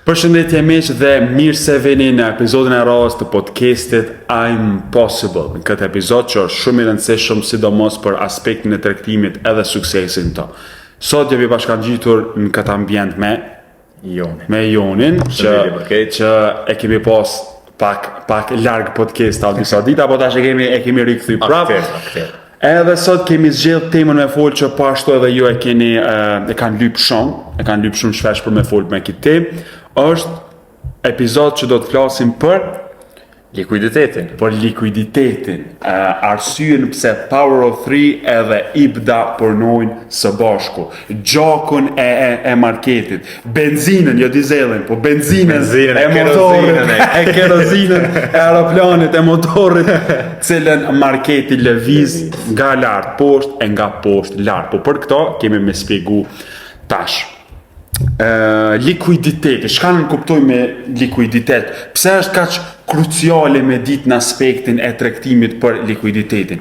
Përshëndetje miq dhe mirë se vini në episodin e radhës të podcastit I'm Possible. Në këtë epizod që është shumë i rëndësishëm sidomos për aspektin e tregtimit edhe suksesin të. Sot jemi bashkangjitur në këtë ambient me Jonin që e kemi pas pak larg podcast disa ditë, apo tash e kemi rikthy prapë. Edhe sot kemi zgjedhur temën me folë që po ashtu edhe ju e kanë lyp shumë shpesh për me folë me këtë temë. Është epizod që do të flasim për likuiditetin. Arsyen pse Power of 3 edhe IBDA punojnë së bashku. Gjakun e marketit. Benzinën, jo dizelin, po benzinën e motorit, e kerozinën e aeroplanit, e motorit, cilën marketi lëviz nga lart poshtë e nga poshtë lart. Po për këto kemi me shpjegu tash. Likuiditeti, çka ne kuptojmë me likuiditet? Pse është kaq kruciale me ditë në aspektin e tregtimit për likuiditetin?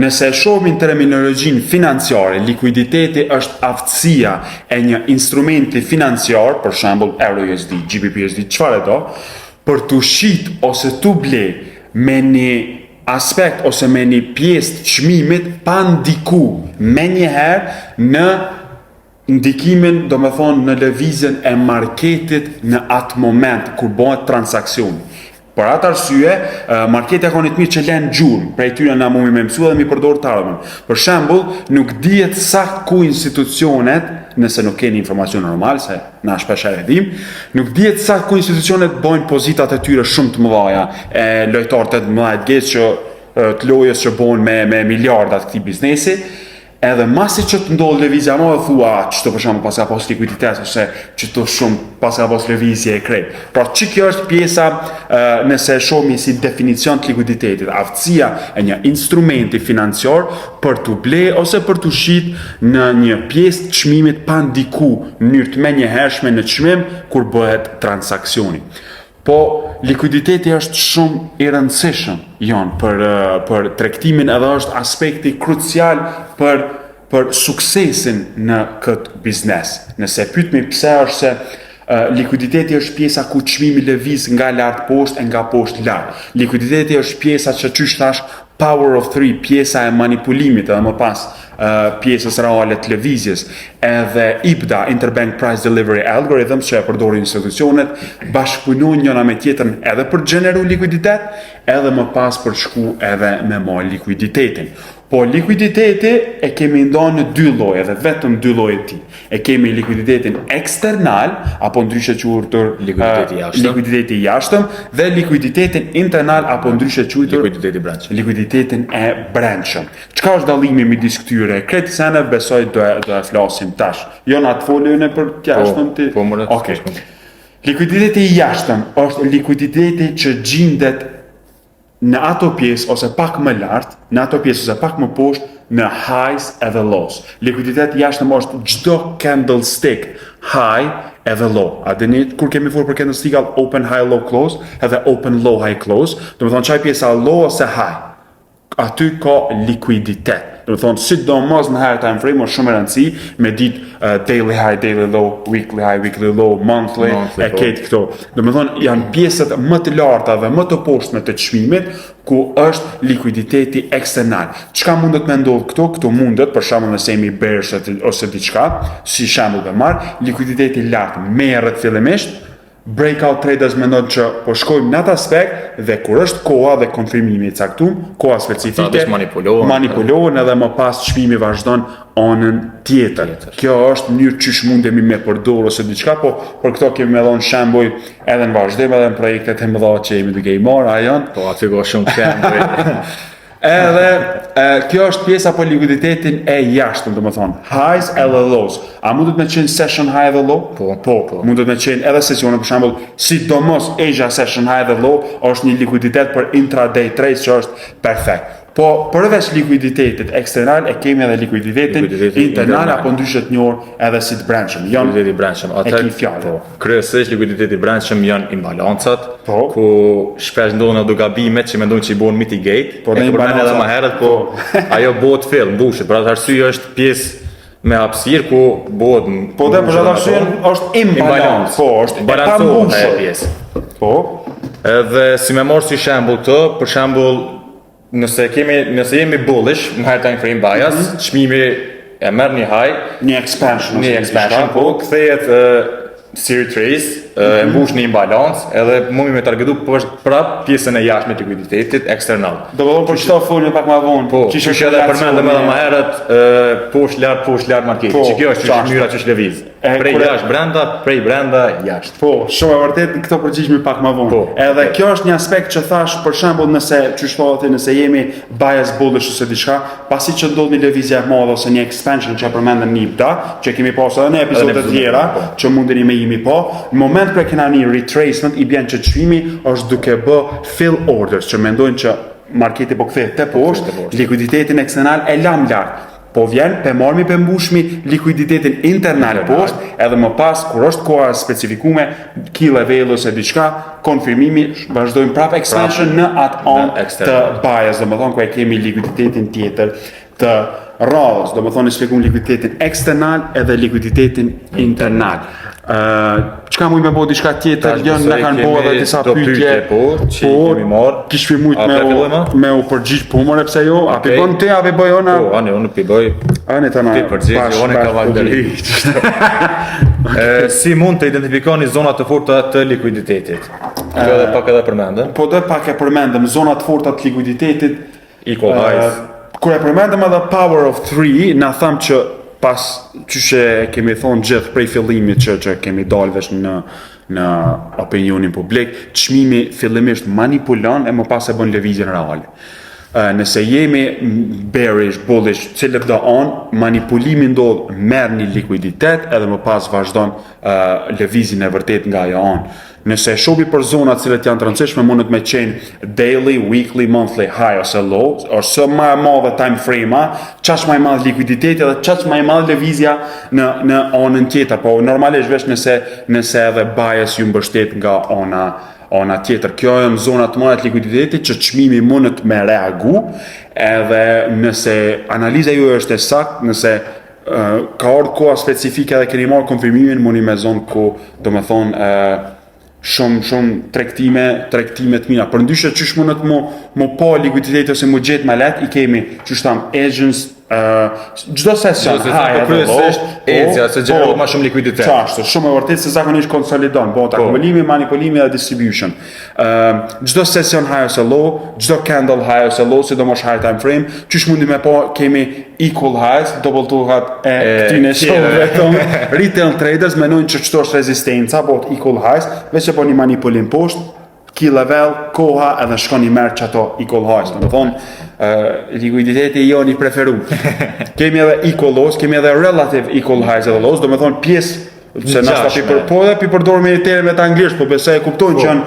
Nëse e shohim terminologjinë financiare, likuiditeti është aftësia e një instrumenti financiar, për shembull EURUSD, GBPUSD, çfarë do, për të shit ose të ble me një aspekt ose me një pjesë të çmimit pa ndiku menjëherë në ndikimin, do me thonë, në lëvizjen e marketit në atë moment kur bëhet transakcion. Për atë arsye, marketi ka një të mirë që lën gjurmë, prej tyre na mund me mësua dhe mi përdor të ardhmen. Për shembull, nuk dihet sa ku institucionet, nëse nuk keni informacion normal, se na shpesh e dim, nuk dihet sa ku institucionet bëjnë pozitat e tyre shumë të mëdha, lojtarët e mëdha që të lojës që bëjnë me miliardat këtij biznesi. Edhe masi që të ndodhë lëvizja më dhe thua që të përshamë pas ka pas likuiditet ose që të shumë pas ka pas lëvizje e krejt. Pra që kjo është pjesa nëse shohmi si definicion të likuiditetit, aftësia e një instrumenti financiar për të ble ose për të shit në një pjesë të çmimit pa ndiku në mënyrë të menjëhershme në çmim kur bëhet transakcioni. Po likuiditeti është shumë i rëndësishëm për tregtimin edhe është aspekti krucial për suksesin në këtë biznes. Nëse pyetmi pse është se likuiditeti është pjesa ku çmimi lëviz nga lart poshtë e nga poshtë lart. Likuiditeti është pjesa që çysh thash Power of 3, pjesa e manipulimit edhe më pas pjesës reale të lëvizjes, edhe IBDA, Interbank Price Delivery Algorithms, që e përdorin institucionet, bashkëpunojnë njëra me tjetrën edhe për gjeneru likuiditet, edhe më pas për shku edhe me marrë likuiditetin. Po likuiditeti e kemi ndonë në dy lloje, dhe vetëm dy lloje ti. E kemi likuiditetin eksternal, apo ndryshe quajtur likuiditeti jashtëm, dhe likuiditetin internal, apo ndryshe quajtur likuiditetin e brendshëm. Çka është dallimi midis këtyre? Krejt sene besoj do e flasim tash. Jo në atë folën e për jashtëm ti. Okay. Likuiditeti i jashtëm është likuiditeti që gjendet në ato pjesë ose pak më lart, në ato pjesë ose pak më poshtë, në highs edhe lows. Likuiditeti jashtëm është çdo candlestick high edhe low. A dini kur kemi folur për candlestick open high low close edhe open low high close, do të thonë çaj pjesa low ose high. Aty ka likuiditet. Do të thonë sidomos në higher time frame është shumë e rëndësishme me ditë daily high, daily low, weekly high, weekly low, monthly e këtë këto. Do të thonë janë pjesët më të larta dhe më të poshtme të çmimit ku është likuiditeti eksternal. Çka mundet me ndodh këto? Këto mundet, për shembull nëse jemi bearish ose diçka, si shembull e marr, likuiditeti i lartë merret fillimisht, breakout traders mendojnë që po shkojmë në atë aspekt dhe kur është koha dhe konfirmimi i caktuar, koha specifike, manipulohen edhe më pas çmimi vazhdon anën tjetër. Kjo është mënyrë çish mundemi me përdor ose diçka, po për këto kemi me dhënë shembuj edhe në vazhdim edhe në projektet e mëdha që jemi duke i marrë, a janë? Po aty ka shumë shembuj. Edhe kjo është pjesa për likuiditetin e jashtëm, do të thonë, highs edhe lows. A mundet me qenë session high dhe low? Po. Mundet me qenë edhe sesione, për shembull, sidomos Asia session high dhe low, është një likuiditet për intraday trades që është perfekt. Po përveç likuiditetit eksternal e kemi edhe likuiditetin internal apo ndryshe të njohur edhe si të brendshëm. Likuiditeti i brendshëm, atë kryesisht likuiditeti i brendshëm janë imbalancat, ku shpesh ndodhen ato gabimet që mendojnë që i bën mitigate, po ne përmend edhe më herët, po ajo bëhet fill, mbushet, për atë arsye është pjesë me hapësirë ku bëhet Po dhe për atë arsye është imbalans, po, është balancohet ajo pjesë. Po. Edhe si me marr si shembull këtë, për shembull, nëse jemi bullish, në high time frame bias, çmimi e merr një high, një expansion, po kthehet si retrace, e mbush një imbalans, edhe mundi me targetu prap pjesën e jashtme të likuiditetit eksternal. Do të thonë për çfarë folni pak më vonë. Po, që edhe përmendëm edhe më herët, poshtë lart market. Që kjo është mënyra që lëviz. Prej jashtë brenda, prej brenda jashtë. Po, shumë e vërtet këto përgjigjemi pak më vonë. Edhe kjo është një aspekt që thash, për shembull, nëse jemi bias bullish ose diçka, pasi që ndodh një lëvizje e madhe ose një expansion që përmendëm NIPTA, që kemi pasur edhe në episode të tjera, që mundeni me jemi po, në moment kur kena një retracement i bën që çmimi është duke bë fill orders, që mendojnë që marketi po kthehet te poshtë, likuiditetin eksternal e lam lart. Po vjen, pe marmi pe mbushmi likuiditetin internal poshtë, edhe më pas, kur është koha specifikume, key level ose diçka, konfirmimi, vazhdojmë prap expansion në atë anë të bias, do më thonë, ku e kemi likuiditetin tjetër të radhës, do më thonë, shpjegojmë likuiditetin eksternal edhe likuiditetin internal. Çka mund me bëu diçka tjetër, janë na kanë bëu edhe disa pyetje, kish filmujt me u përgjigj pumore pse jo, a pi bën ti a pi bëj ona? Po, unë nuk pi bëj. Ani tani. Ti përgjigj, unë kavalderi. Si mund të identifikoni zonat të forta të likuiditetit? Kjo edhe pak edhe përmendëm. Po dhe pak e përmendëm zonat të forta të likuiditetit. Equal highs. Kur e përmendëm edhe power of 3, na tham që pas qyshe kemi thonë gjithë prej fillimit që kemi dalë vesh në opinionin publik, çmimi fillimisht manipulon e më pas e bën lëvizjen reale. Nëse jemi bearish, bullish, cilët do manipulimi ndodh, merr një likuiditet edhe më pas vazhdon lëvizjen e vërtet nga ajo anë. Nëse shohim për zonat cilët janë të rëndësishme, mundet me qenë daily, weekly, monthly, high ose low, ose më e madhe time frame-a, çaq më e madh likuiditeti dhe çaq më e madh lëvizja në anën tjetër. Po normalisht vesh nëse edhe bias ju mbështet nga ana tjetër. Kjo janë zonat të mëdha të likuiditetit që çmimi mundet me reagu, edhe nëse analiza juaj është e saktë, nëse ka ardhur koha specifike dhe keni marrë konfirmimin, mundi me zonë ku domethënë shumë tregtime të mira. Për ndyshe qysh mundet mu po likuiditet ose mu gjetë me let, i kemi qysh tam agents, gjdo sesion high edhe low, se gjerë ma shumë likuiditet. Qashtë, shumë e vërtet se zakonisht konsolidon, bota akumulimi, manipulimi dhe distribution. Gjdo sesion high ose low, gjdo candle high ose low, si do mosh high time frame, qysh mundi me po kemi equal highs, double tuhat e këtine shove tonë. Retail traders menojnë që qëto është rezistenca, bot equal highs, veç e po një manipulim poshtë, key level, koha edhe shkon i merë që ato equal highs. Në thonë, likuiditeti jo një preferu. Kemi edhe equal lows, kemi edhe relative equal highs edhe lows, do me thonë pjesë se nështë po edhe pi përdorë me termet anglisht, po besoj e kuptojnë që janë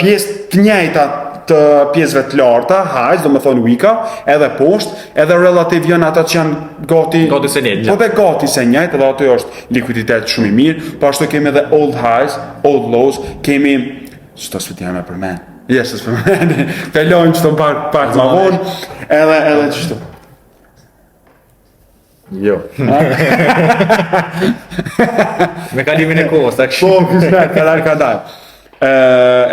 pjesë të njëjta të pjesëve të larta, highs, do me thonë weeka, edhe poshtë, edhe relative janë ata që janë gati se njëjtë. Po dhe gati se njëjtë, edhe ato është likuiditet shumë i mirë, po ashtu kemi edhe old highs, old lows, kemi qëto së të jam e përmen. Yes, së përmen. Pelojnë qëto pak ma vonë, edhe qëto. Jo. Me kalimin e kohës, ta kështë. Po, kësmet, ka dalë.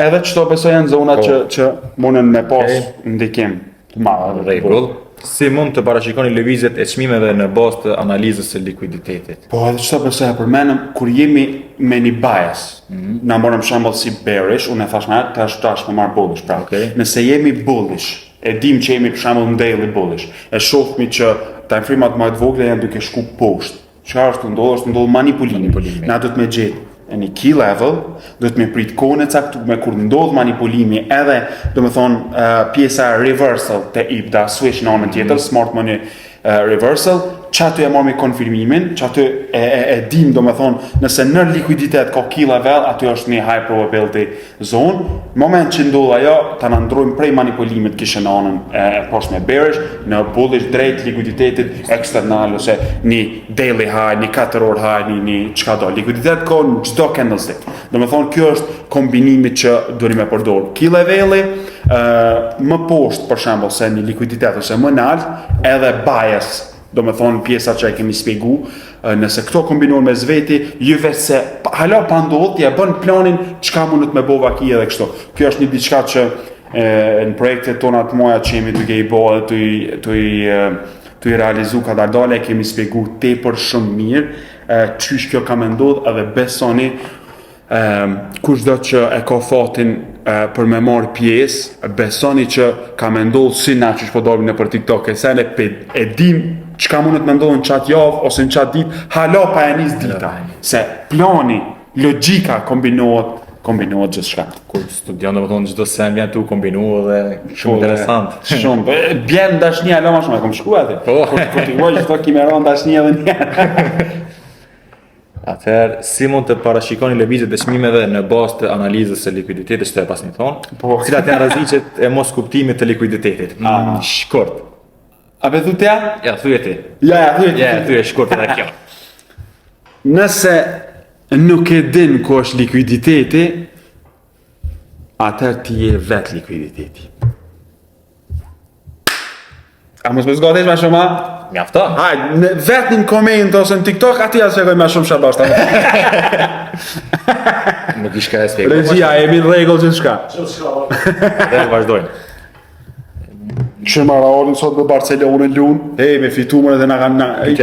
Edhe qëto besoj janë zona që munden me pas ndikim të marrë. Rregull. Si mund të parashikoni lëvizjet e çmimeve në bazë të analizës së likuiditetit? Po, edhe qëto besoj e përmenëm, kur jemi me një bias, na morëm shembull si bearish, unë e thash me atë, tash më marr bullish, pra. Nëse jemi bullish, e dim që jemi për shembull në daily bullish, e shohmi që time frame-at më të vogla janë duke shku poshtë. Çfarë është ndodh manipulimi. Na do të më gjetë në një key level, do të me prit kohën e caktuar kur ndodh manipulimi, edhe do të thonë pjesa reversal të IPDA, switch në anën tjetër, smart money reversal, që aty e marrë me konfirmimin, që aty e dim, do me thonë, nëse në likuiditet ka key level, aty është një high probability zone. Në moment që ndodh ajo, ta në ndrojmë prej manipulimit kishë në anën poshtë me bearish, në bullish drejt likuiditetit eksternal, ose një daily high, një 4 orë high, një qka do. Likuiditet ka në gjdo candlestick. Do me thonë, kjo është kombinimi që duhet me përdorë. Key leveli, më poshtë për shembull se një likuiditet ose më nalt, edhe bias do me thonë pjesa që e kemi spjegu, nëse këto kombinohen me zveti, juve se hala pa ndodh, ja bën planin çka mundet me bo vaki edhe kështu. Kjo është një diçka që në projektet tona të moja që jemi duke i bo dhe të i realizu ka dardale, kemi spjegu tepër shumë mirë qysh kjo ka me ndodh edhe besoni kushdo që e ka fatin për me marrë pjesë, besoni që ka me ndodhë si na që po dorbim në për TikTok, se ne e dim çka mundet me ndodhë në qatë javë ose në qatë ditë, hala pa e nis dita, se plani, logjika kombinohet gjithë shka. Kur studion do të thonë çdo sen vjen tu kombinu dhe shumë interesant. Shumë, bjen dashnia alo më shumë, e kom shku atë. Kur ti vuaj çdo kimeron dashnia edhe një. Atëherë, si mund të parashikoni lëvizjet e çmimeve në bazë të analizës së likuiditetit, që e pasni thonë, cilat janë rreziqet e mos kuptimit të likuiditetit? Shkurt. A be thutja? Ja, thuaj ti. Ja, thuaj ti. Ja, thuaj shkurt edhe kjo. Nëse nuk e din ku është likuiditeti, atëherë ti je vetë likuiditeti. A mos më zgatesh më shumë? Mjafton. Hajde, vetë në koment ose në TikTok, ati ja shpjegoj më shumë shabashta. Nuk i shka e spjegoj. Regjia, jemi në rregull gjithçka. Dhe vazhdojnë. Që marrë sot në Barcelonë lunë, me fituar edhe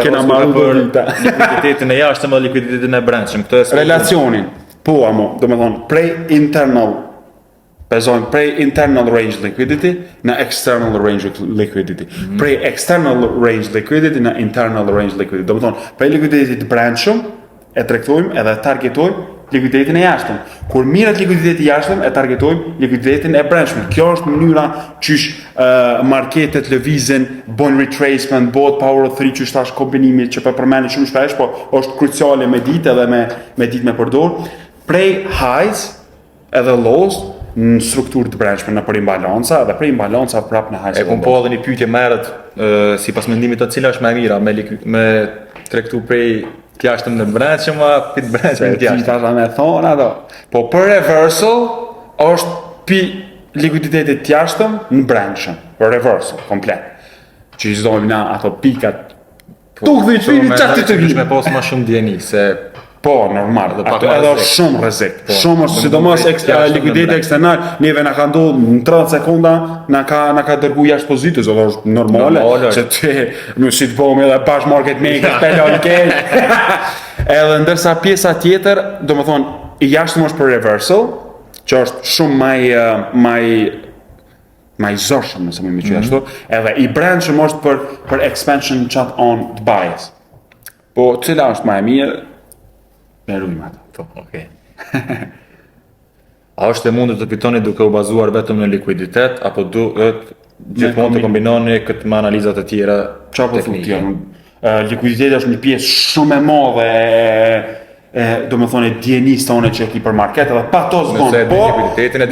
kena marrë për likuiditetin e jashtëm dhe likuiditetin e brendshëm. Relacionin, po amo, do me thonë, prej internal range liquidity në external range liquidity. Prej external range liquidity në internal range liquidity. Do me thonë, prej likuiditetit brendshëm e tregtojmë edhe targetojmë likuiditetin e jashtëm. Kur mirët likuiditeti i jashtëm e targetojmë likuiditetin e brendshëm. Kjo është mënyra qysh marketet lëvizin, bën retracement, bëhet power of 3 qysh tash kombinimi që përmendni shumë shpesh, po është kruciale me ditë edhe me ditë me përdor. Prej highs edhe lows në strukturë të brendshme në për imbalanca dhe për imbalanca prap në highs. E kum po edhe një pyetje merret sipas mendimit të cila është më e mira me tregtu prej të jashtëm në brendshëm apo pit brendshëm në jashtëm. Tash më thon ato. Po për reversal është pi likuiditetit të jashtëm në brendshëm. Për reversal komplet. Që i zdojmë na ato pikat. Tuk dhe i qëri qatë të me pas më shumë djeni se po, normal, ato edhe është shumë rrezik. Shumë është, sidomos likuiditeti eksternal, neve na ka ndodhur në 30 sekonda, na ka dërguar jashtë pozitës, edhe është normale, se ti nuk si të bëhemi edhe bash market maker, pelon keq. Edhe ndërsa pjesa tjetër, domethënë, i jashtëm është për reversal, që është shumë më i zorshëm, nëse më thua ashtu, edhe i brendshëm është për expansion chat on të bias. Po, cila është më e mirë? Me rujmë ato. Po, okej. A është e mundur të fitoni duke u bazuar vetëm në likuiditet, apo duhet gjithmonë të kombinoni këtë me analizat e tjera teknike? Likuiditeti është një pjesë shumë e madhe do me thonë dienis tonë që ki për market edhe pa to zgon, po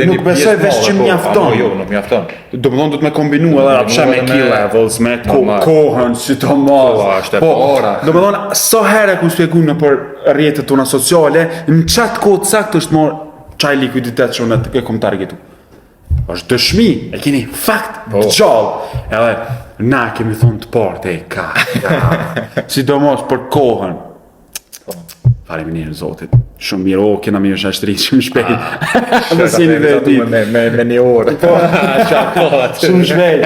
nuk besoj veç që mjafton. Jo, nuk mjafton. Do me thonë do të me kombinu edhe apësha me key levels, me kohën, si të mos. Po, do me thonë, so herë ku spjegu në për rjetët tona sociale, në qatë kohë sakt është morë qaj likuiditet që unë e kom targetu. është dëshmi, e keni fakt gjallë, edhe na kemi thonë të partë, sidomos për kohën. Faleminderit Zotit. Shumë mirë, kena mirë shashtrit, shumë shpejt. Me një orë. Shumë shpejt.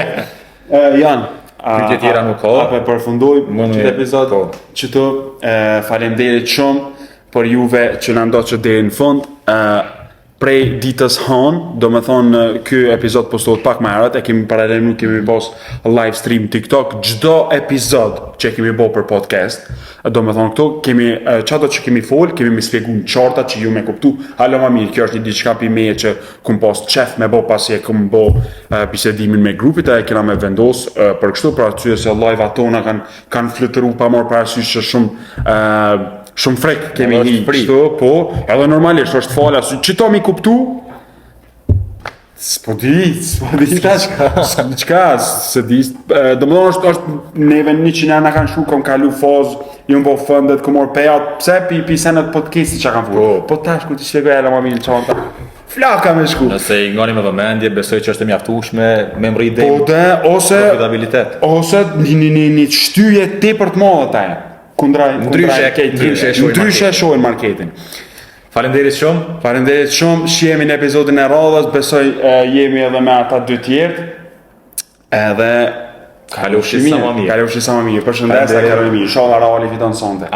Janë. Pyetje tjera nuk ka. Apo përfundoj këtë epizod. Qëto, faleminderit shumë për juve që na ndoqët deri në fund. Prej ditës hënë, do me thonë ky epizod postohet pak më herët, e kemi paralelu kemi bos live stream TikTok, gjdo epizod që kemi bo për podcast, do me thonë këto, kemi qato që kemi fol, kemi me sfjegu në qarta që ju me kuptu, halo ma mirë, kjo është një diçka për me që kum pas qef me bo pasi e kum bo bisedimin me grupit, e kena me vendos për kështu, për atyre se live atona kanë flëtëru pa morë për asysh që shumë frek kemi hi kështu, po, edhe normalisht është fala, që to mi kuptu? S'po di qka, se di, do më thonë është neve 100 nga kanë shu, kom kalu fazë, ju më po fëndet, kom orë pejat, pse pi senet podcasti që kanë fu, po tash ku ti shpjegoj e la ma mirë qanta. Flaka me shku. Nëse i ngani me vëmendje, besoj që është e mjaftueshme me mri Po dhe, ose një shtyje tepër të madhe taj. Ndryshe e shohin marketin. Faleminderit shumë. Faleminderit shumë, shihemi në episodin e radhës, besoj jemi edhe me ata dy tjerë. Edhe Kalofshi sa më mirë. Përshëndetje, Karolini. Inshallah Reali fiton sonte.